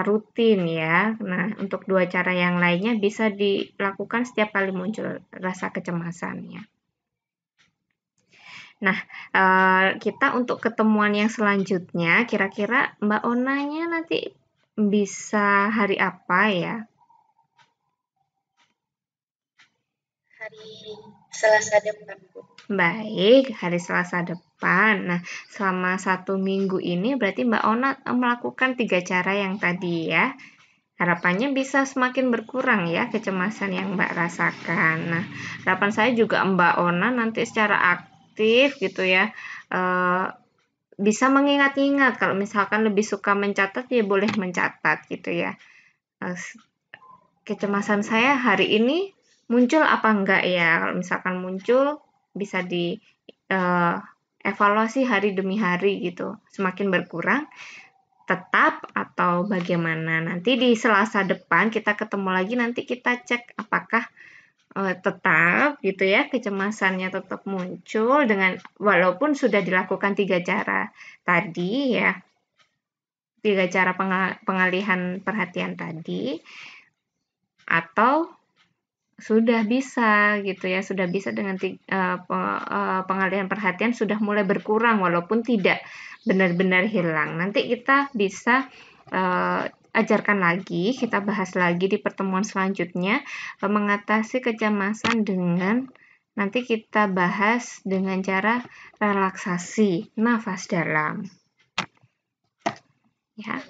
rutin ya. Nah, untuk dua cara yang lainnya bisa dilakukan setiap kali muncul rasa kecemasannya. Nah, kita untuk ketemuan yang selanjutnya, kira-kira Mbak Onanya nanti bisa hari apa ya? Hari Selasa depan, Bu. Baik, hari Selasa depan. Nah, selama 1 minggu ini berarti Mbak Ona melakukan 3 cara yang tadi ya. Harapannya bisa semakin berkurang ya kecemasan yang Mbak rasakan. Nah, harapan saya juga Mbak Ona nanti secara aktif gitu ya, bisa mengingat-ingat. Kalau misalkan lebih suka mencatat ya boleh mencatat gitu ya. Kecemasan saya hari ini muncul apa enggak ya? Kalau misalkan muncul bisa di evaluasi hari demi hari gitu. Semakin berkurang tetap atau bagaimana. Nanti di Selasa depan kita ketemu lagi, nanti kita cek apakah tetap gitu ya kecemasannya tetap muncul dengan walaupun sudah dilakukan 3 cara tadi ya. 3 cara pengalihan perhatian tadi atau sudah bisa gitu ya, sudah bisa dengan pengalihan perhatian sudah mulai berkurang walaupun tidak benar-benar hilang. Nanti kita bisa ajarkan lagi, kita bahas lagi di pertemuan selanjutnya mengatasi kecemasan dengan nanti kita bahas dengan cara relaksasi nafas dalam. Ya.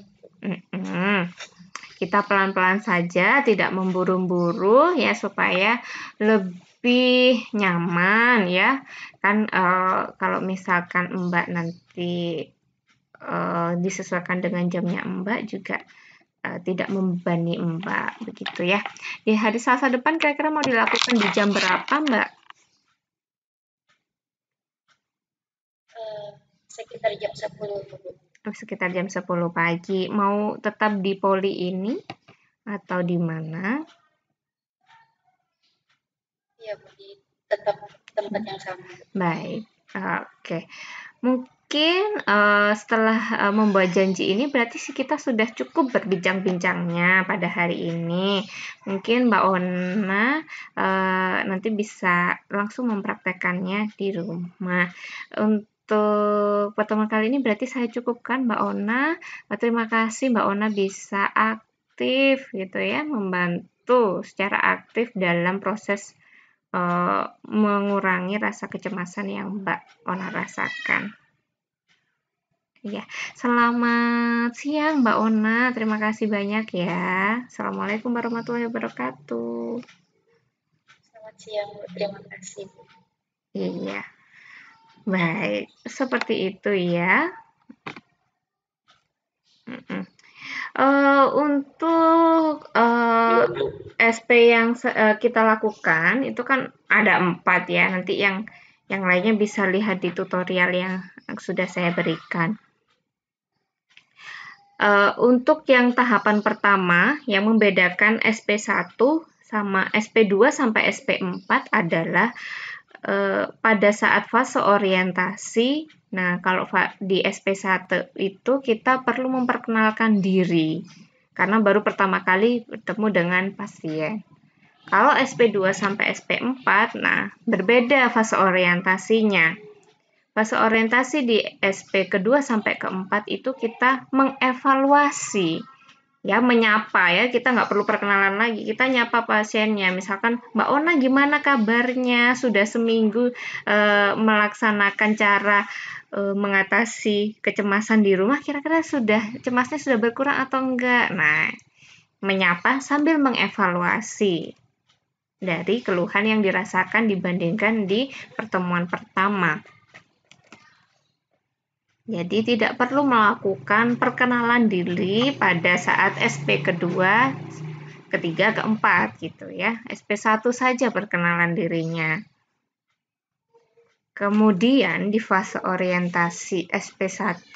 Kita pelan-pelan saja, tidak memburu-buru ya supaya lebih nyaman ya. Kan kalau misalkan Mbak nanti disesuaikan dengan jamnya Mbak juga tidak membebani Mbak begitu ya. Di hari Selasa depan kira-kira mau dilakukan di jam berapa Mbak? Sekitar jam 10. Sekitar jam 10 pagi. Mau tetap di poli ini atau di mana? Iya, Bu, tetap tempat yang sama. Baik, oke. Mungkin setelah membuat janji ini berarti kita sudah cukup berbincang-bincangnya pada hari ini. Mungkin Mbak Ona nanti bisa langsung mempraktekannya di rumah. Untuk pertemuan kali ini berarti saya cukupkan Mbak Ona. Terima kasih Mbak Ona bisa aktif gitu ya, membantu secara aktif dalam proses mengurangi rasa kecemasan yang Mbak Ona rasakan. Ya, selamat siang Mbak Ona. Terima kasih banyak ya. Assalamualaikum warahmatullahi wabarakatuh. Selamat siang, Bu. Terima kasih, Bu. Iya. Baik, seperti itu ya. Untuk SP yang kita lakukan itu kan ada 4 ya. Nanti yang lainnya bisa lihat di tutorial yang sudah saya berikan. Untuk yang tahapan pertama yang membedakan SP1 sama SP2 sampai SP4 adalah pada saat fase orientasi. Nah, kalau di SP1 itu kita perlu memperkenalkan diri karena baru pertama kali bertemu dengan pasien. Kalau SP2 sampai SP4, nah berbeda fase orientasinya. Fase orientasi di SP kedua sampai keempat itu kita mengevaluasi, ya menyapa ya, kita nggak perlu perkenalan lagi, kita nyapa pasiennya. Misalkan Mbak Ona gimana kabarnya, sudah seminggu melaksanakan cara mengatasi kecemasan di rumah, kira-kira cemasnya sudah berkurang atau enggak. Nah, menyapa sambil mengevaluasi dari keluhan yang dirasakan dibandingkan di pertemuan pertama. Jadi tidak perlu melakukan perkenalan diri pada saat SP kedua ketiga, keempat gitu ya. SP1 saja perkenalan dirinya. Kemudian di fase orientasi SP1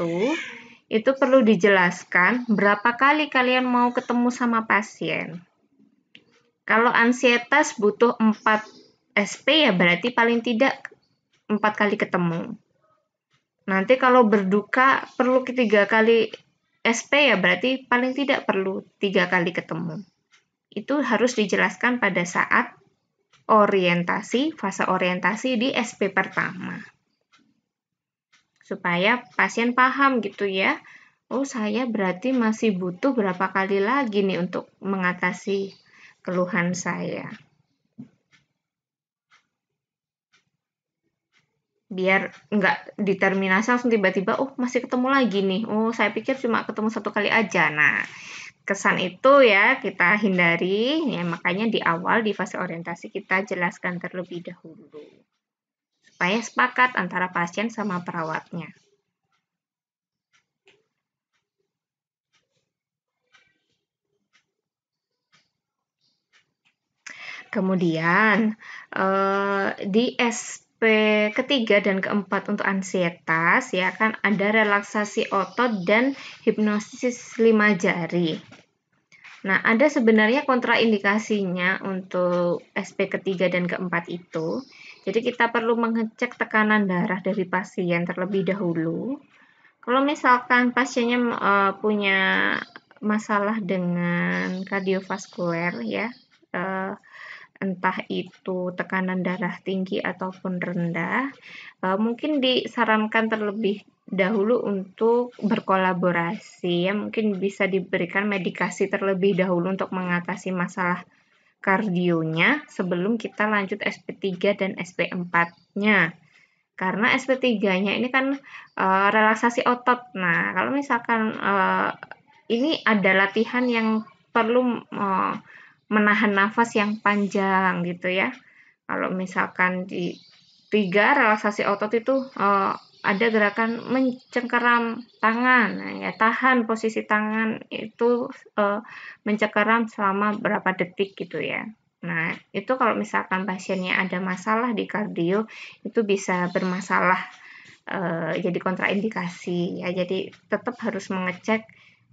itu perlu dijelaskan berapa kali kalian mau ketemu sama pasien. Kalau ansietas butuh 4 SP ya berarti paling tidak 4 kali ketemu. Nanti kalau berduka perlu 3 kali SP ya berarti paling tidak perlu 3 kali ketemu. Itu harus dijelaskan pada saat fase orientasi di SP pertama. Supaya pasien paham gitu ya. Oh, saya berarti masih butuh berapa kali lagi nih untuk mengatasi keluhan saya. Biar nggak diterminasi langsung tiba-tiba, oh masih ketemu lagi nih. Oh, saya pikir cuma ketemu 1 kali aja. Nah, kesan itu ya kita hindari. Ya, makanya di awal di fase orientasi kita jelaskan terlebih dahulu. Supaya sepakat antara pasien sama perawatnya. Kemudian di SP ketiga dan keempat untuk ansietas ya kan ada relaksasi otot dan hipnosis 5 jari. Nah, ada sebenarnya kontraindikasinya untuk SP ketiga dan keempat itu. Jadi kita perlu mengecek tekanan darah dari pasien terlebih dahulu. Kalau misalkan pasiennya punya masalah dengan kardiovaskuler ya, entah itu tekanan darah tinggi ataupun rendah, mungkin disarankan terlebih dahulu untuk berkolaborasi ya, mungkin bisa diberikan medikasi terlebih dahulu untuk mengatasi masalah kardionya sebelum kita lanjut SP3 dan SP4-nya. Karena SP3-nya ini kan relaksasi otot. Nah, kalau misalkan ini ada latihan yang perlu menahan nafas yang panjang gitu ya. Kalau misalkan di 3 relaksasi otot itu ada gerakan mencengkeram tangan. Nah, ya tahan posisi tangan itu mencengkeram selama berapa detik gitu ya. Nah, itu kalau misalkan pasiennya ada masalah di kardio itu bisa bermasalah jadi kontraindikasi ya. Jadi tetap harus mengecek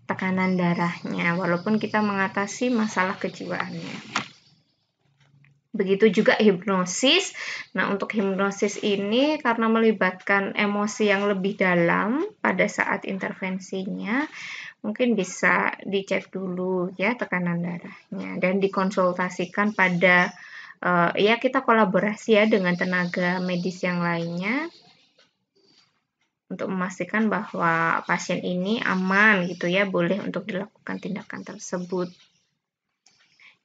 tekanan darahnya walaupun kita mengatasi masalah kejiwaannya. Begitu juga hipnosis. Nah, untuk hipnosis ini karena melibatkan emosi yang lebih dalam pada saat intervensinya, mungkin bisa dicek dulu ya tekanan darahnya dan dikonsultasikan pada ya kita kolaborasi ya dengan tenaga medis yang lainnya untuk memastikan bahwa pasien ini aman gitu ya, boleh untuk dilakukan tindakan tersebut.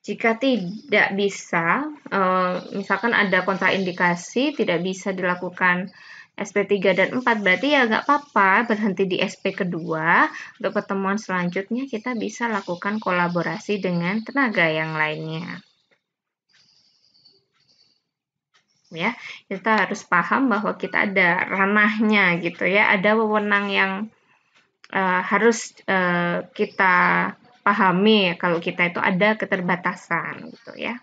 Jika tidak bisa, misalkan ada kontraindikasi, tidak bisa dilakukan SP3 dan 4, berarti ya nggak apa-apa, berhenti di SP kedua. Untuk pertemuan selanjutnya, kita bisa lakukan kolaborasi dengan tenaga yang lainnya. Ya, kita harus paham bahwa kita ada ranahnya gitu ya, ada wewenang yang harus kita pahami kalau kita itu ada keterbatasan gitu ya.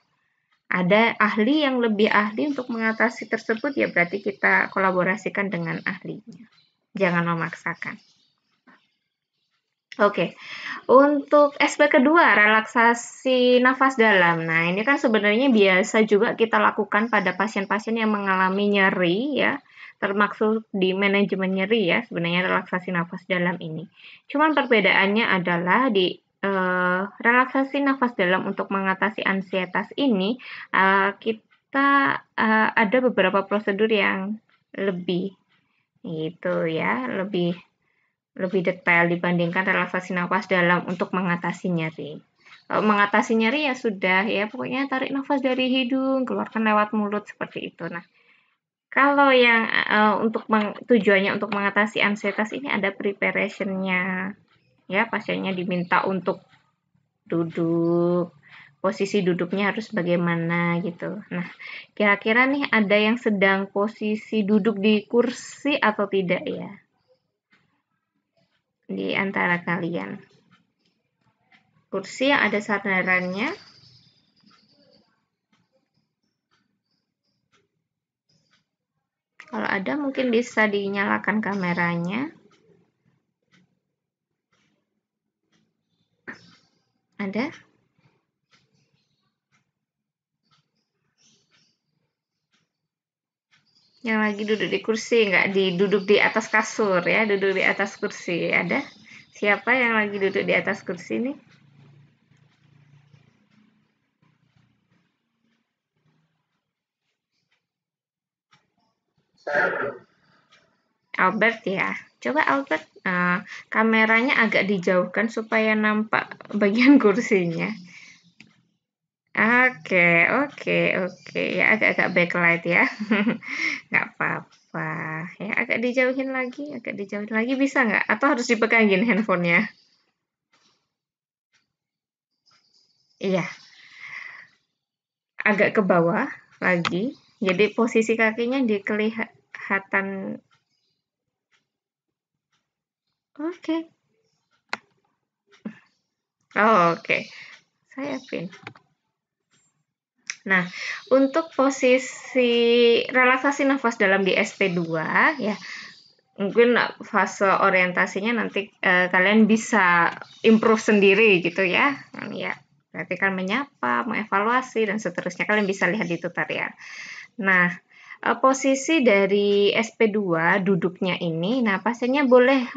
Ada ahli yang lebih ahli untuk mengatasi tersebut ya berarti kita kolaborasikan dengan ahlinya. Jangan memaksakan. Oke. Untuk SP kedua, relaksasi nafas dalam. Nah, ini kan sebenarnya biasa juga kita lakukan pada pasien-pasien yang mengalami nyeri ya. Termasuk di manajemen nyeri ya, sebenarnya relaksasi nafas dalam ini. Cuman perbedaannya adalah di relaksasi nafas dalam untuk mengatasi ansietas ini, kita ada beberapa prosedur yang lebih itu ya, lebih detail dibandingkan relaksasi nafas dalam untuk mengatasi nyeri. Mengatasi nyeri ya sudah ya, pokoknya tarik nafas dari hidung, keluarkan lewat mulut seperti itu. Nah, kalau yang tujuannya untuk mengatasi ansietas ini ada preparation-nya. Ya, pasiennya diminta untuk duduk, posisi duduknya harus bagaimana gitu. Nah, kira-kira nih ada yang sedang posisi duduk di kursi atau tidak ya? Di antara kalian. kursi yang ada sandarannya. Kalau ada mungkin bisa dinyalakan kameranya. Ada? Yang lagi duduk di kursi, nggak duduk di atas kasur ya, duduk di atas kursi. Ada? Siapa yang lagi duduk di atas kursi nih? Albert ya. Coba Albert, kameranya agak dijauhkan supaya nampak bagian kursinya. Oke. Ya, agak-agak backlight ya. Nggak apa-apa. Ya, agak dijauhin lagi bisa nggak? Atau harus dipegangin handphonenya? Iya. Agak ke bawah lagi. Jadi posisi kakinya kelihatan. Oke. Oke. Saya pin. Nah, untuk posisi relaksasi nafas dalam di SP2 ya, mungkin fase orientasinya nanti kalian bisa improve sendiri gitu ya. Ya, berarti kan menyapa, mengevaluasi dan seterusnya kalian bisa lihat di tutorial. Nah, posisi dari SP2 duduknya ini, nah pasiennya boleh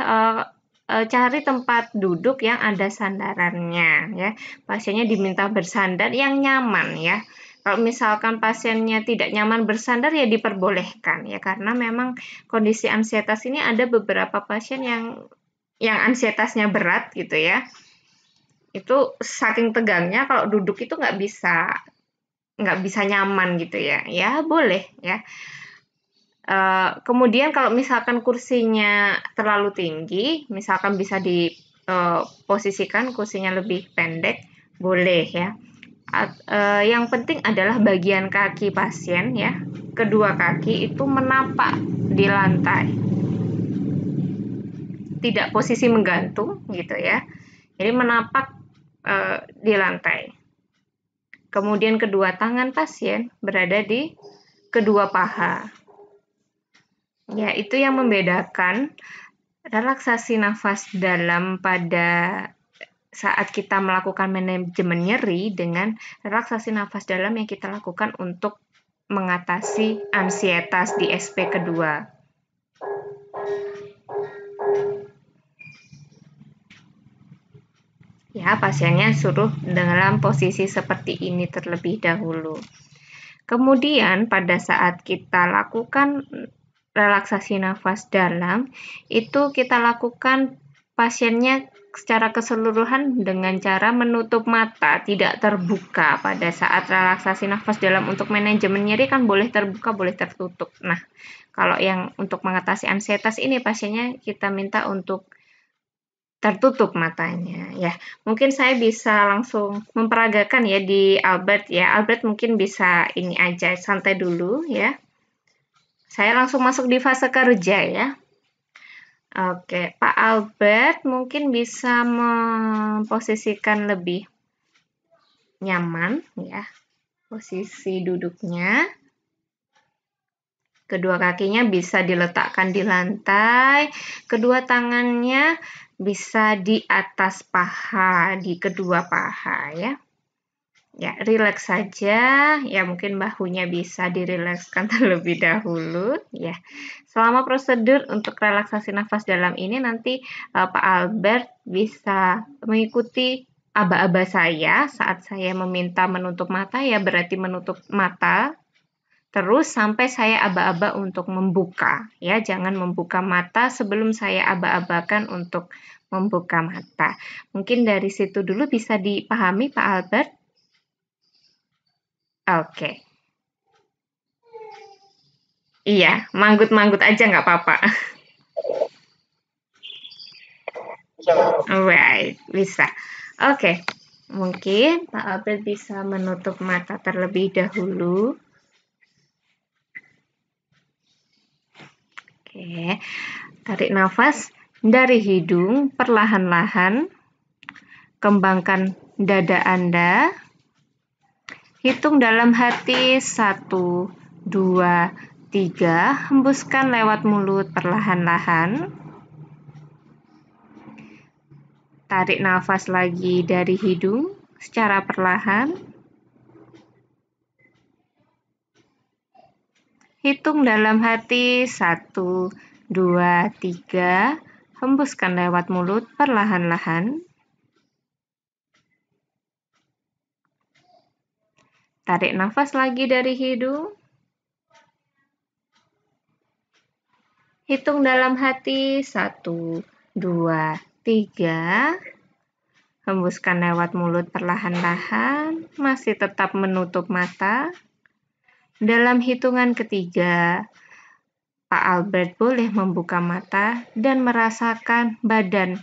cari tempat duduk yang ada sandarannya ya. Pasiennya diminta bersandar yang nyaman ya. Kalau misalkan pasiennya tidak nyaman bersandar ya diperbolehkan ya, karena memang kondisi ansietas ini ada beberapa pasien yang ansietasnya berat gitu ya. Itu saking tegangnya kalau duduk itu nggak bisa nyaman gitu ya. Ya boleh ya. Kemudian kalau misalkan kursinya terlalu tinggi, misalkan bisa diposisikan kursinya lebih pendek, boleh ya. Yang penting adalah bagian kaki pasien ya, kedua kaki itu menapak di lantai, tidak posisi menggantung gitu ya. Jadi menapak di lantai. Kemudian kedua tangan pasien berada di kedua paha. Ya, itu yang membedakan relaksasi nafas dalam pada saat kita melakukan manajemen nyeri dengan relaksasi nafas dalam yang kita lakukan untuk mengatasi ansietas di SP kedua. Ya, pasiennya suruh dalam posisi seperti ini terlebih dahulu. Kemudian pada saat kita lakukan relaksasi nafas dalam, itu kita lakukan pasiennya secara keseluruhan dengan cara menutup mata, tidak terbuka. Pada saat relaksasi nafas dalam untuk manajemen nyeri kan boleh terbuka, boleh tertutup. Nah, kalau yang untuk mengatasi ansietas ini pasiennya kita minta untuk tertutup matanya ya. Mungkin saya bisa langsung memperagakan ya di Albert ya. Albert mungkin bisa ini aja santai dulu ya. Saya langsung masuk di fase kerja ya. Oke, Pak Albert mungkin bisa memposisikan lebih nyaman ya posisi duduknya. Kedua kakinya bisa diletakkan di lantai, kedua tangannya bisa di atas paha, di kedua paha ya. Ya, rileks saja. Ya, mungkin bahunya bisa dirilekskan terlebih dahulu. Ya, selama prosedur untuk relaksasi nafas dalam ini nanti Pak Albert bisa mengikuti aba-aba saya saat saya meminta menutup mata. Ya, berarti menutup mata terus sampai saya aba-aba untuk membuka. Ya, jangan membuka mata sebelum saya aba-abakan untuk membuka mata. Mungkin dari situ dulu bisa dipahami Pak Albert. Oke. Iya, manggut-manggut aja nggak apa-apa. Alright, bisa. Oke. Mungkin Pak Albert bisa menutup mata terlebih dahulu. Oke. Tarik nafas dari hidung perlahan-lahan. kembangkan dada Anda. Hitung dalam hati 1, 2, 3. Hembuskan lewat mulut perlahan-lahan. Tarik nafas lagi dari hidung secara perlahan. Hitung dalam hati 1, 2, 3. Hembuskan lewat mulut perlahan-lahan. Tarik nafas lagi dari hidung. Hitung dalam hati 1, 2, 3. Hembuskan lewat mulut perlahan-lahan. Masih tetap menutup mata. Dalam hitungan ketiga, Pak Albert boleh membuka mata dan merasakan badan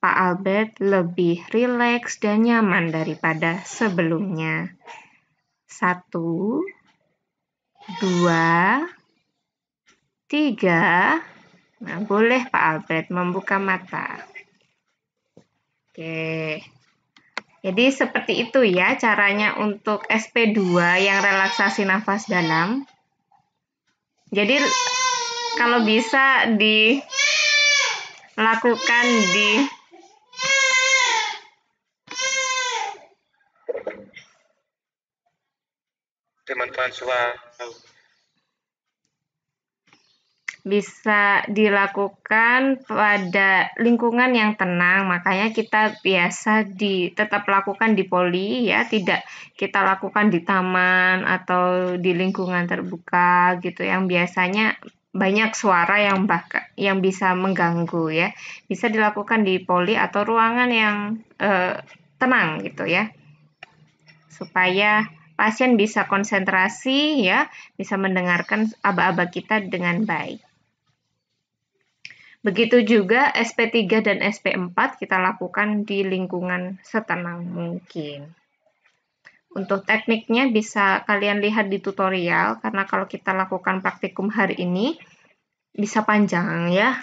Pak Albert lebih rileks dan nyaman daripada sebelumnya. 1, 2, 3. Nah, boleh Pak Albert membuka mata. Oke. Jadi seperti itu ya caranya untuk SP2 yang relaksasi nafas dalam. Jadi kalau bisa dilakukan di teman-teman suara. Bisa dilakukan pada lingkungan yang tenang, makanya kita biasa tetap lakukan di poli ya, tidak kita lakukan di taman atau di lingkungan terbuka gitu yang biasanya banyak suara yang bisa mengganggu ya. Bisa dilakukan di poli atau ruangan yang tenang gitu ya. Supaya pasien bisa konsentrasi ya, bisa mendengarkan aba-aba kita dengan baik. Begitu juga SP3 dan SP4 kita lakukan di lingkungan setenang mungkin. Untuk tekniknya bisa kalian lihat di tutorial, karena kalau kita lakukan praktikum hari ini bisa panjang ya.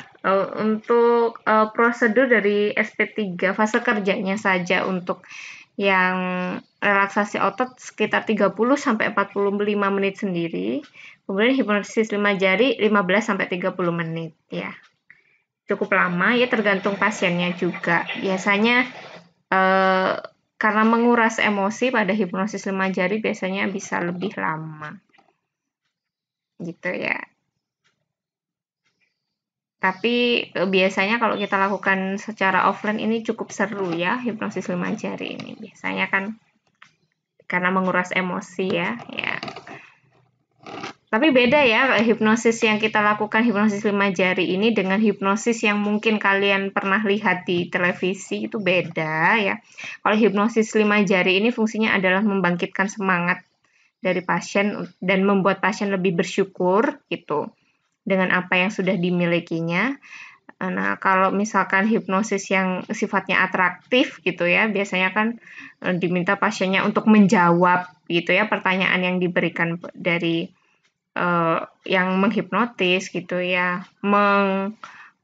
Untuk prosedur dari SP3 fase kerjanya saja untuk yang relaksasi otot sekitar 30-45 menit sendiri. Kemudian hipnosis 5 jari 15-30 menit ya. Cukup lama ya, tergantung pasiennya juga. Biasanya karena menguras emosi pada hipnosis 5 jari biasanya bisa lebih lama. Gitu ya. Tapi biasanya kalau kita lakukan secara offline ini cukup seru ya, hipnosis 5 jari ini. Biasanya kan karena menguras emosi ya. Tapi beda ya, hipnosis yang kita lakukan hipnosis 5 jari ini dengan hipnosis yang mungkin kalian pernah lihat di televisi itu beda ya. Kalau hipnosis 5 jari ini fungsinya adalah membangkitkan semangat dari pasien dan membuat pasien lebih bersyukur gitu dengan apa yang sudah dimilikinya. Nah, kalau misalkan hipnosis yang sifatnya atraktif gitu ya, biasanya kan diminta pasiennya untuk menjawab gitu ya pertanyaan yang diberikan dari yang menghipnotis gitu ya,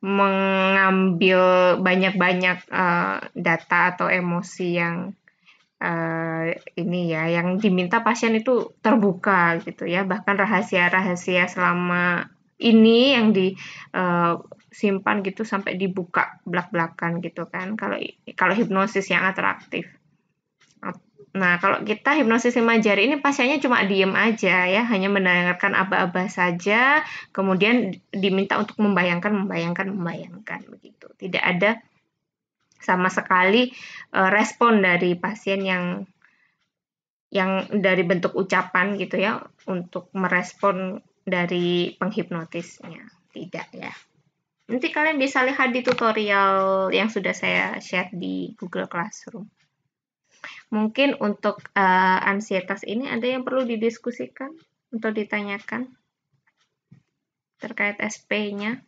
mengambil banyak-banyak data atau emosi yang ini ya, yang diminta pasien itu terbuka gitu ya, bahkan rahasia-rahasia selama ini yang disimpan gitu sampai dibuka belak-belakan gitu kan, kalau hipnosis yang atraktif. Nah, kalau kita hipnosis 5 jari ini pasiennya cuma diem aja ya, hanya mendengarkan aba-aba saja, kemudian diminta untuk membayangkan begitu. Tidak ada sama sekali respon dari pasien yang dari bentuk ucapan gitu ya, untuk merespon dari penghipnotisnya. Tidak ya. Nanti kalian bisa lihat di tutorial yang sudah saya share di Google Classroom. Mungkin untuk ansietas ini ada yang perlu didiskusikan atau ditanyakan terkait SP-nya.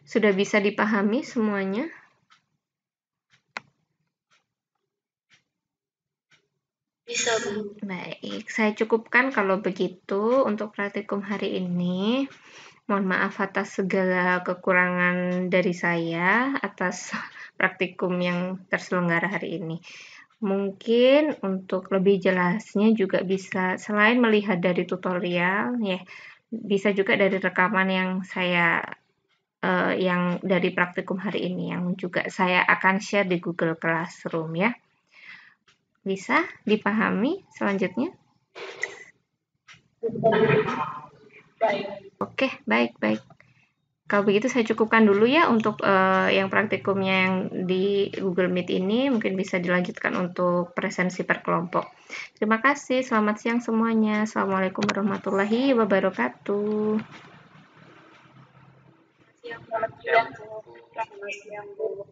Sudah bisa dipahami semuanya? Baik, saya cukupkan kalau begitu untuk praktikum hari ini. Mohon maaf atas segala kekurangan dari saya atas praktikum yang terselenggara hari ini. Mungkin untuk lebih jelasnya juga bisa selain melihat dari tutorial ya, bisa juga dari rekaman yang saya yang dari praktikum hari ini yang juga saya akan share di Google Classroom ya. Bisa dipahami selanjutnya? Oke, baik. Kalau begitu saya cukupkan dulu ya untuk yang praktikumnya yang di Google Meet ini. Mungkin bisa dilanjutkan untuk presensi per kelompok. Terima kasih, selamat siang semuanya. Assalamualaikum warahmatullahi wabarakatuh. Selamat siang, Bu.